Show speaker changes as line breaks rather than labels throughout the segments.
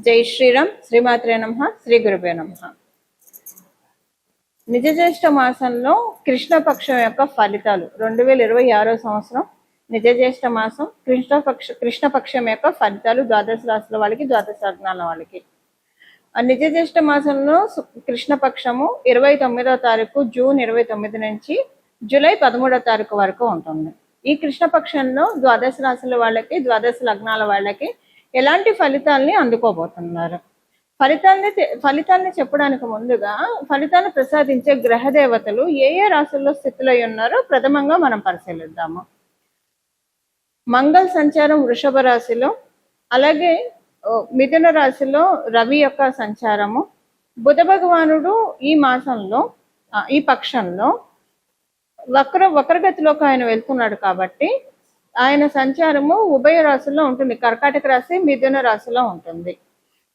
జై శ్రీరామ్. శ్రీమాత్రే నమః. శ్రీ గురుభ్యో నమః. నిజ జ్యేష్ఠ మాసంలో కృష్ణపక్షం యొక్క ఫలితాలు 2026 సంవత్సరం నిజ జ్యేష్ఠ మాసం కృష్ణపక్షం యొక్క ఫలితాలు ద్వాదశ రాశుల వాళ్ళకి, ద్వాదశ లగ్నాల వాళ్ళకి. నిజ జ్యేష్ఠ మాసంలో కృష్ణపక్షము 29వ తారీఖు జూన్ 29 నుంచి జూలై 13వ తారీఖు వరకు ఉంటుంది. ఈ కృష్ణపక్షంలో ద్వాదశ రాశుల వాళ్ళకి, ద్వాదశ లగ్నాల వాళ్ళకి ఎలాంటి ఫలితాలని అందుకోబోతున్నారు? ఫలితాలని చెప్పడానికి ముందుగా ఫలితాన్ని ప్రసాదించే గ్రహ దేవతలు ఏ ఏ రాశుల్లో స్థితులై ఉన్నారో ప్రథమంగా మనం పరిశీలిద్దాము. మంగళ సంచారం వృషభ రాశిలో, అలాగే మిథున రాశిలో రవి యొక్క సంచారము, బుధ భగవానుడు ఈ మాసంలో ఈ పక్షంలో వక్రగతిలోకి ఆయన వెళ్తున్నాడు కాబట్టి ఆయన సంచారము ఉభయ రాశుల్లో ఉంటుంది. కర్కాటక రాశి, మిథున రాశిలో ఉంటుంది.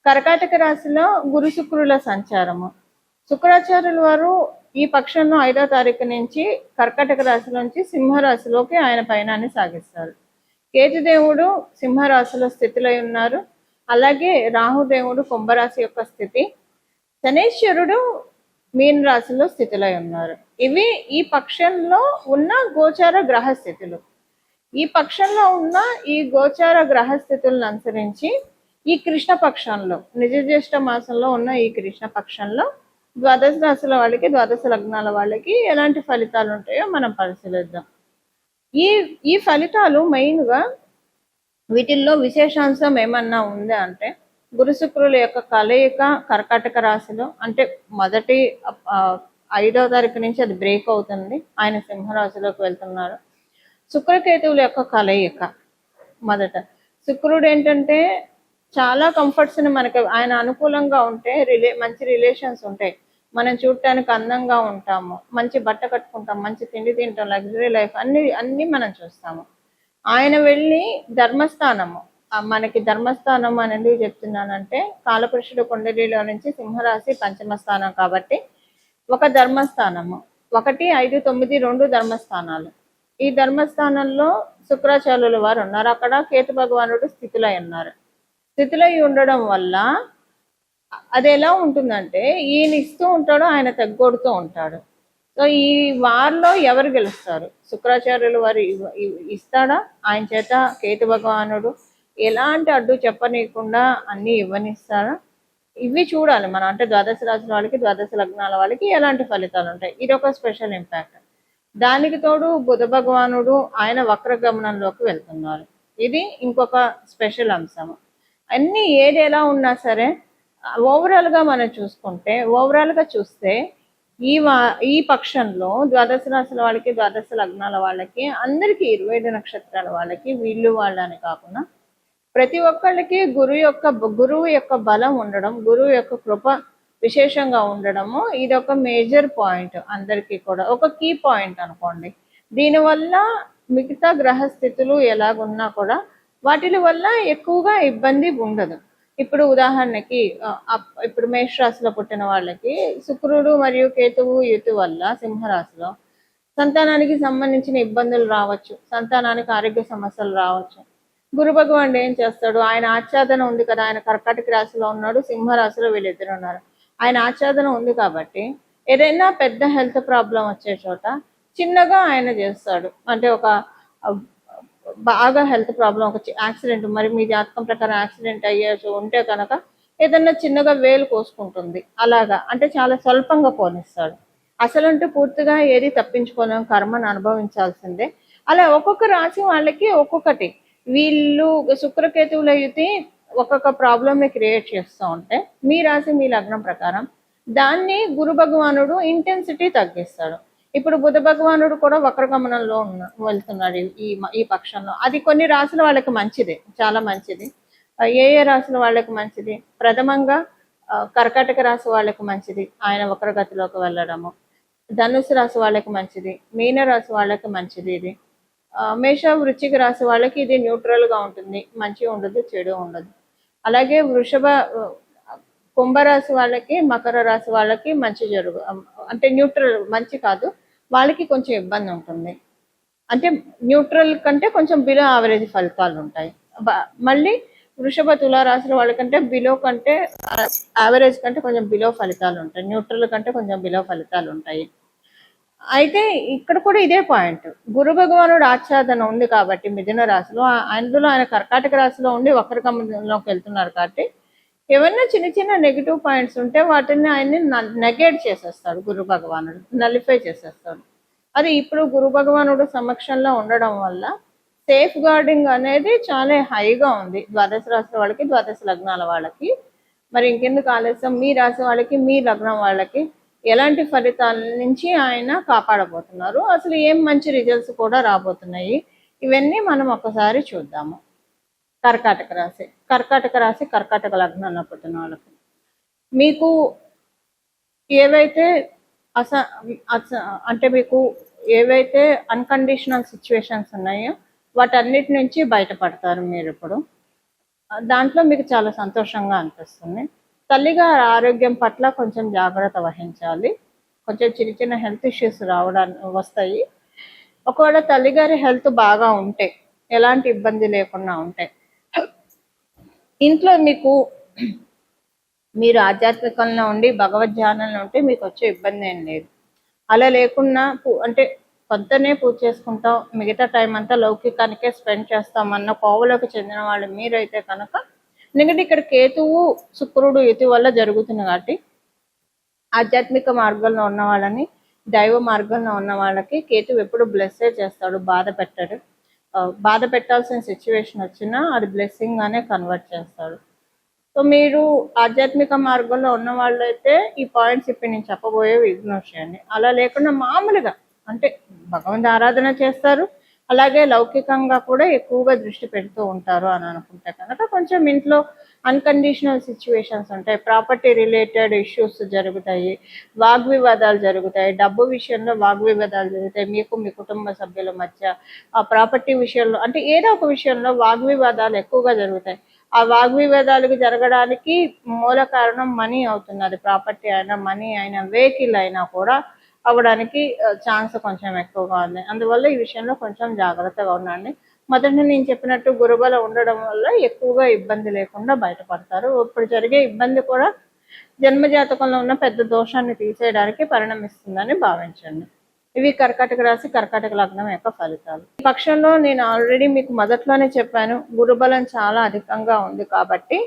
కర్కాటక రాశిలో గురు శుక్రుల సంచారము. శుక్రాచార్యుల వారు ఈ పక్షంలో 5వ తారీఖు నుంచి కర్కాటక రాశిలోంచి సింహరాశిలోకి ఆయన పయనాన్ని సాగిస్తారు. కేతుదేవుడు సింహరాశిలో స్థితిలో ఉన్నారు. అలాగే రాహుదేవుడు కుంభరాశి యొక్క స్థితి, శనేశ్వరుడు మీన రాశిలో స్థితిలో ఉన్నారు. ఇవి ఈ పక్షంలో ఉన్న గోచార గ్రహ స్థితులు. ఈ పక్షంలో ఉన్న ఈ గోచార గ్రహస్థితులను అనుసరించి ఈ కృష్ణపక్షంలో నిజ జ్యేష్ఠ మాసంలో ఉన్న ఈ కృష్ణపక్షంలో ద్వాదశ రాశుల వాళ్ళకి, ద్వాదశ లగ్నాల వాళ్ళకి ఎలాంటి ఫలితాలు ఉంటాయో మనం పరిశీలిద్దాం. ఈ ఫలితాలు మెయిన్గా వీటిల్లో విశేషాంశం ఏమన్నా ఉందా అంటే, గురు శుక్రుల యొక్క కలయిక కర్కాటక రాశిలో, అంటే మొదటి 5వ తారీఖు నుంచి అది బ్రేక్ అవుతుంది, ఆయన సింహరాశిలోకి వెళ్తున్నారు. శుక్రకేతువుల యొక్క కలయిక మొదట. శుక్రుడు ఏంటంటే చాలా కంఫర్ట్స్ని మనకి ఆయన అనుకూలంగా ఉంటే మంచి రిలేషన్స్ ఉంటాయి, మనం చూడటానికి అందంగా ఉంటాము, మంచి బట్ట కట్టుకుంటాం, మంచి తిండి తింటాం, లగ్జరీ లైఫ్ అన్ని మనం చూస్తాము. ఆయన వెళ్ళి ధర్మస్థానము, మనకి ధర్మస్థానం అని ఎందుకు చెప్తున్నానంటే కాలపురుషుడు కుండలిలో నుంచి సింహరాశి పంచమ స్థానం కాబట్టి ఒక ధర్మస్థానము, 1, 5, 9 2 ధర్మస్థానాలు. ఈ ధర్మస్థానంలో శుక్రాచార్యుల వారు ఉన్నారు. అక్కడ కేతు భగవానుడు స్థితిలో ఉన్నారు. స్థితిలో ఉండడం వల్ల అది ఎలా ఉంటుందంటే, ఈయన ఇస్తూ ఉంటాడు, ఆయన తగ్గొడుతూ ఉంటాడు. సో ఈ వారిలో ఎవరు గెలుస్తారు? శుక్రాచార్యుల వారు ఇస్తాడా? ఆయన చేత కేతు భగవానుడు ఎలాంటి అడ్డు చెప్పనీయకుండా అన్నీ ఇవ్వనిస్తాడా? ఇవి చూడాలి మనం. అంటే ద్వాదశ రాశుల వాళ్ళకి, ద్వాదశ లగ్నాల వాళ్ళకి ఎలాంటి ఫలితాలు ఉంటాయి, ఇది ఒక స్పెషల్ ఇంపాక్ట్. దానికి తోడు బుధ భగవానుడు ఆయన వక్రగమనంలోకి వెళ్తున్నారు, ఇది ఇంకొక స్పెషల్ అంశం. అన్నీ ఏది ఎలా ఉన్నా సరే ఓవరాల్గా మనం చూసుకుంటే, ఓవరాల్గా చూస్తే ఈ పక్షంలో ద్వాదశ రాశుల వాళ్ళకి, ద్వాదశ లగ్నాల వాళ్ళకి, అందరికీ 25 నక్షత్రాల వాళ్ళకి, వీళ్ళు వాళ్ళని కాకుండా ప్రతి ఒక్కళ్ళకి గురువు యొక్క బలం ఉండడం, గురువు యొక్క కృప విశేషంగా ఉండడము, ఇది ఒక మేజర్ పాయింట్. అందరికీ కూడా ఒక కీ పాయింట్ అనుకోండి. దీనివల్ల మిగతా గ్రహస్థితులు ఎలాగున్నా కూడా వాటి వల్ల ఎక్కువగా ఇబ్బంది ఉండదు. ఇప్పుడు ఉదాహరణకి ఇప్పుడు మేషరాశిలో పుట్టిన వాళ్ళకి శుక్రుడు మరియు కేతువు యుతి వల్ల సింహరాశిలో సంతానానికి సంబంధించిన ఇబ్బందులు రావచ్చు, సంతానానికి ఆరోగ్య సమస్యలు రావచ్చు. గురు భగవానుడు ఏం చేస్తాడు? ఆయన ఆచ్ఛాదన ఉంది కదా, ఆయన కర్కాటక రాశిలో ఉన్నాడు, సింహరాశిలో వీళ్ళిద్దరు ఉన్నారు. ఆయన ఆచ్ఛాదన ఉంది కాబట్టి ఏదైనా పెద్ద హెల్త్ ప్రాబ్లం వచ్చే చోట చిన్నగా ఆయన చేస్తాడు. అంటే ఒక బాగా హెల్త్ ప్రాబ్లం, ఒక యాక్సిడెంట్, మరి మీ జాతకం ప్రకారం యాక్సిడెంట్ అయ్యేసి ఉంటే కనుక ఏదన్నా చిన్నగా వేలు కోసుకుంటుంది, అలాగా. అంటే చాలా స్వల్పంగా పోనిస్తాడు. అసలంటూ పూర్తిగా ఏది తప్పించుకోలేం, కర్మను అనుభవించాల్సిందే. అలా ఒక్కొక్క రాశి వాళ్ళకి ఒక్కొక్కటి. వీళ్ళు శుక్రకేతువుల యుతి ఒక్కొక్క ప్రాబ్లమ్ని క్రియేట్ చేస్తూ ఉంటే, మీ రాశి మీ లగ్నం ప్రకారం దాన్ని గురు భగవానుడు ఇంటెన్సిటీ తగ్గిస్తాడు. ఇప్పుడు బుధ భగవానుడు కూడా వక్రగమనంలో వెళ్తున్నాడు ఈ పక్షంలో. అది కొన్ని రాశుల వాళ్ళకి మంచిది, చాలా మంచిది. ఏ రాశుల వాళ్ళకి మంచిది? ప్రథమంగా కర్కాటక రాశి వాళ్ళకి మంచిది, ఆయన వక్రగతిలోకి వెళ్ళడము. ధనుసు రాశి వాళ్ళకి మంచిది, మీన రాశి వాళ్ళకి మంచిది. ఇది మేష వృశ్చిక రాశి వాళ్ళకి ఇది న్యూట్రల్గా ఉంటుంది, మంచి ఉండదు, చెడు ఉండదు. అలాగే కుంభరాశి వాళ్ళకి, మకర రాశి వాళ్ళకి మంచి అంటే న్యూట్రల్, మంచి కాదు, వాళ్ళకి కొంచెం ఇబ్బంది ఉంటుంది. అంటే న్యూట్రల్ కంటే కొంచెం బిలో యావరేజ్ ఫలితాలు ఉంటాయి. మళ్ళీ వృషభ తులారాశుల వాళ్ళకంటే బిలో కంటే యావరేజ్ కంటే కొంచెం బిలో ఫలితాలు ఉంటాయి, న్యూట్రల్ కంటే కొంచెం బిలో ఫలితాలు ఉంటాయి. అయితే ఇక్కడ కూడా ఇదే పాయింట్, గురు భగవానుడు ఆచ్ఛాదన ఉంది కాబట్టి మిథున రాశిలో, అందులో ఆయన కర్కాటక రాశిలో ఉండి వక్రగమనంలోకి వెళ్తున్నారు కాబట్టి ఏమైనా చిన్న చిన్న నెగిటివ్ పాయింట్స్ ఉంటే వాటిని ఆయన్ని నెగేట్ చేసేస్తాడు గురు భగవానుడు, నలిఫై చేసేస్తాడు. అది ఇప్పుడు గురు భగవానుడు సమక్షంలో ఉండడం వల్ల సేఫ్ గార్డింగ్ అనేది చాలా హైగా ఉంది ద్వాదశ రాశి వాళ్ళకి, ద్వాదశ లగ్నాల వాళ్ళకి. మరి ఇంకెందుకు ఆలస్యం, మీ రాశి వాళ్ళకి, మీ లగ్నం వాళ్ళకి ఎలాంటి ఫలితాల నుంచి ఆయన కాపాడబోతున్నారు, అసలు ఏం మంచి రిజల్ట్స్ కూడా రాబోతున్నాయి, ఇవన్నీ మనం ఒకసారి చూద్దాము. కర్కాటక రాశి, కర్కాటక రాశి కర్కాటక లగ్నంలో పుట్టిన వాళ్ళకి మీకు ఏవైతే అంటే మీకు ఏవైతే అన్కండిషనల్ సిచ్యువేషన్స్ ఉన్నాయో వాటన్నిటి నుంచి బయటపడతారు మీరు ఇప్పుడు. దాంట్లో మీకు చాలా సంతోషంగా అనిపిస్తుంది. తల్లిగారి ఆరోగ్యం పట్ల కొంచెం జాగ్రత్త వహించాలి. కొంచెం చిన్న చిన్న హెల్త్ ఇష్యూస్ వస్తాయి. ఒకవేళ తల్లిగారి హెల్త్ బాగా ఉంటే, ఎలాంటి ఇబ్బంది లేకుండా ఉంటే, ఇంట్లో మీరు ఆధ్యాత్మికంలో ఉండి భగవద్ధ్యానంలో ఉంటే మీకు వచ్చే ఇబ్బంది ఏం లేదు. అలా లేకున్నా అంటే కొంతనే పూజ చేసుకుంటాం, మిగతా టైం అంతా లౌకికానికే స్పెండ్ చేస్తామన్న కోవలోకి చెందిన వాళ్ళు మీరైతే కనుక, ఎందుకంటే ఇక్కడ కేతువు శుక్రుడు యుతి వల్ల జరుగుతుంది కాబట్టి ఆధ్యాత్మిక మార్గంలో ఉన్న వాళ్ళని, దైవ మార్గంలో ఉన్న వాళ్ళకి కేతువు ఎప్పుడు బ్లెస్సే చేస్తాడు, బాధ పెట్టాడు. బాధ పెట్టాల్సిన సిచ్యువేషన్ వచ్చినా అది బ్లెస్సింగ్ గానే కన్వర్ట్ చేస్తాడు. సో మీరు ఆధ్యాత్మిక మార్గంలో ఉన్న వాళ్ళు అయితే ఈ పాయింట్స్ ఇప్పుడు నేను చెప్పబోయేవి ఇగ్నోర్ చేయండి. అలా లేకుండా మామూలుగా అంటే భగవంతు ఆరాధన చేస్తారు, అలాగే లౌకికంగా కూడా ఎక్కువగా దృష్టి పెడుతూ ఉంటారు అని అనుకుంటే కనుక కొంచెం ఇంట్లో అన్కండిషనల్ సిచ్యువేషన్స్ ఉంటాయి, ప్రాపర్టీ రిలేటెడ్ ఇష్యూస్ జరుగుతాయి, వాగ్వివాదాలు జరుగుతాయి, డబ్బు విషయంలో వాగ్వివాదాలు జరుగుతాయి, మీకు మీ కుటుంబ సభ్యుల మధ్య ఆ ప్రాపర్టీ విషయంలో అంటే ఏదో ఒక విషయంలో వాగ్వివాదాలు ఎక్కువగా జరుగుతాయి. ఆ వాగ్వివాదాలకు జరగడానికి మూల కారణం మనీ అవుతుంది. అది ప్రాపర్టీ అయినా, మనీ అయినా, వెహికల్ అయినా కూడా అవ్వడానికి ఛాన్స్ కొంచెం ఎక్కువగా ఉంది. అందువల్ల ఈ విషయంలో కొంచెం జాగ్రత్తగా ఉండండి. మొదట నేను చెప్పినట్టు గురుబల ఉండడం వల్ల ఎక్కువగా ఇబ్బంది లేకుండా బయటపడతారు. ఇప్పుడు జరిగే ఇబ్బంది కూడా జన్మజాతకంలో ఉన్న పెద్ద దోషాన్ని తీసేయడానికి పరిణమిస్తుందని భావించండి. ఇవి కర్కాటక రాశి కర్కాటక లగ్నం యొక్క ఫలితాలు. ఈ పక్షంలో నేను ఆల్రెడీ మీకు మొదట్లోనే చెప్పాను, గురుబలం చాలా అధికంగా ఉంది కాబట్టి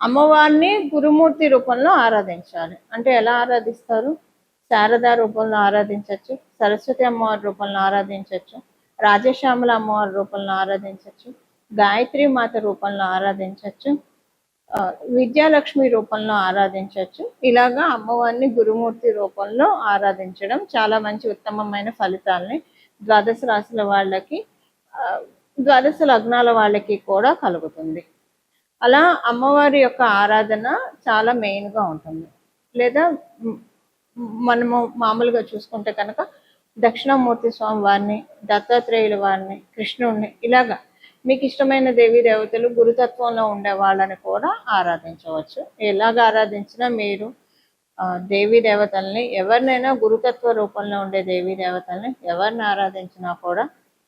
అమ్మవారిని గురుమూర్తి రూపంలో ఆరాధించాలి. అంటే ఎలా ఆరాధిస్తారు? శారదా రూపంలో ఆరాధించవచ్చు, సరస్వతి అమ్మవారి రూపంలో ఆరాధించవచ్చు, రాజశ్యామల అమ్మవారి రూపంలో ఆరాధించవచ్చు, గాయత్రి మాత రూపంలో ఆరాధించవచ్చు, విద్యాలక్ష్మి రూపంలో ఆరాధించవచ్చు. ఇలాగా అమ్మవారిని గురుమూర్తి రూపంలో ఆరాధించడం చాలా మంచి ఉత్తమమైన ఫలితాలని ద్వాదశ రాశుల వాళ్ళకి, ద్వాదశ లగ్నాల వాళ్ళకి కూడా కలుగుతుంది. అలా అమ్మవారి యొక్క ఆరాధన చాలా మెయిన్గా ఉంటుంది. లేదా మనము మామూలుగా చూసుకుంటే కనుక దక్షిణామూర్తి స్వామి వారిని, దత్తాత్రేయుల వారిని, కృష్ణుడిని, ఇలాగా మీకు ఇష్టమైన దేవీ దేవతలు గురుతత్వంలో ఉండే వాళ్ళని కూడా ఆరాధించవచ్చు. ఎలాగ ఆరాధించినా మీరు దేవీ దేవతల్ని ఎవరినైనా గురుతత్వ రూపంలో ఉండే దేవీ దేవతల్ని ఎవరిని ఆరాధించినా కూడా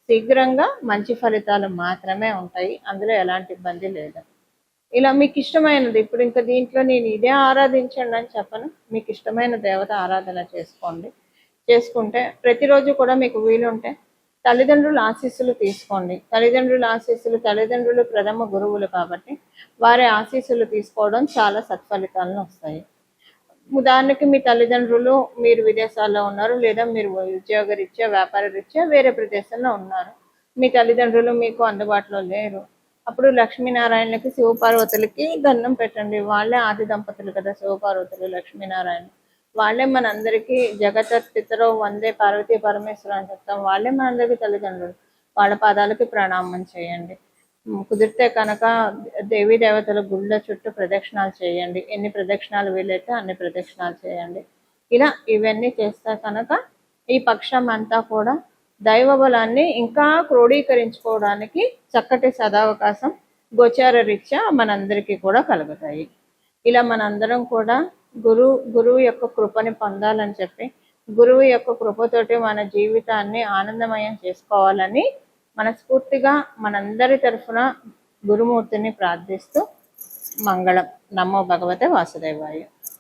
శీఘ్రంగా మంచి ఫలితాలు మాత్రమే ఉంటాయి. అందులో ఎలాంటి ఇబ్బంది లేదు. ఇలా మీకు ఇష్టమైనది, ఇప్పుడు ఇంకా దీంట్లో నేను ఇదే ఆరాధించండి అని చెప్పను, మీకు ఇష్టమైన దేవత ఆరాధన చేసుకుంటే ప్రతిరోజు కూడా మీకు వీలుంటే తల్లిదండ్రుల ఆశీస్సులు తీసుకోండి. తల్లిదండ్రులు ప్రథమ గురువులు కాబట్టి వారి ఆశీస్సులు తీసుకోవడం చాలా సత్ఫలితాలను వస్తాయి. ఉదాహరణకి మీ తల్లిదండ్రులు మీరు విదేశాల్లో ఉన్నారు, లేదా మీరు ఉద్యోగరీత్యా వ్యాపార రీత్యా వేరే ప్రదేశంలో ఉన్నారు, మీ తల్లిదండ్రులు మీకు అందుబాటులో లేరు. అప్పుడు లక్ష్మీనారాయణలకి, శివపార్వతులకి దండం పెట్టండి. వాళ్ళే ఆది దంపతులు కదా, శివపార్వతులు, లక్ష్మీనారాయణ. వాళ్ళే మనందరికీ జగత పితరో వందే పార్వతీ పరమేశ్వరు అని చెప్తాం. వాళ్ళే మనందరికీ తల్లిదండ్రులు. వాళ్ళ పాదాలకి ప్రణామం చేయండి. కుదిరితే కనుక దేవీ దేవతల గుళ్ళ చుట్టూ ప్రదక్షిణాలు చేయండి. ఎన్ని ప్రదక్షిణాలు వీలైతే అన్ని ప్రదక్షిణాలు చేయండి. ఇలా ఇవన్నీ చేస్తే కనుక ఈ పక్షం అంతా కూడా దైవ బలాన్ని ఇంకా క్రోడీకరించుకోవడానికి చక్కటి సదావకాశం గోచార రీత్యా మనందరికీ కూడా కలుగుతాయి. ఇలా మనందరం కూడా గురువు యొక్క కృపని పొందాలని చెప్పి, గురువు యొక్క కృపతోటి మన జీవితాన్ని ఆనందమయం చేసుకోవాలని మనస్ఫూర్తిగా మనందరి తరఫున గురుమూర్తిని ప్రార్థిస్తూ మంగళం. నమో భగవతే వాసుదేవాయ.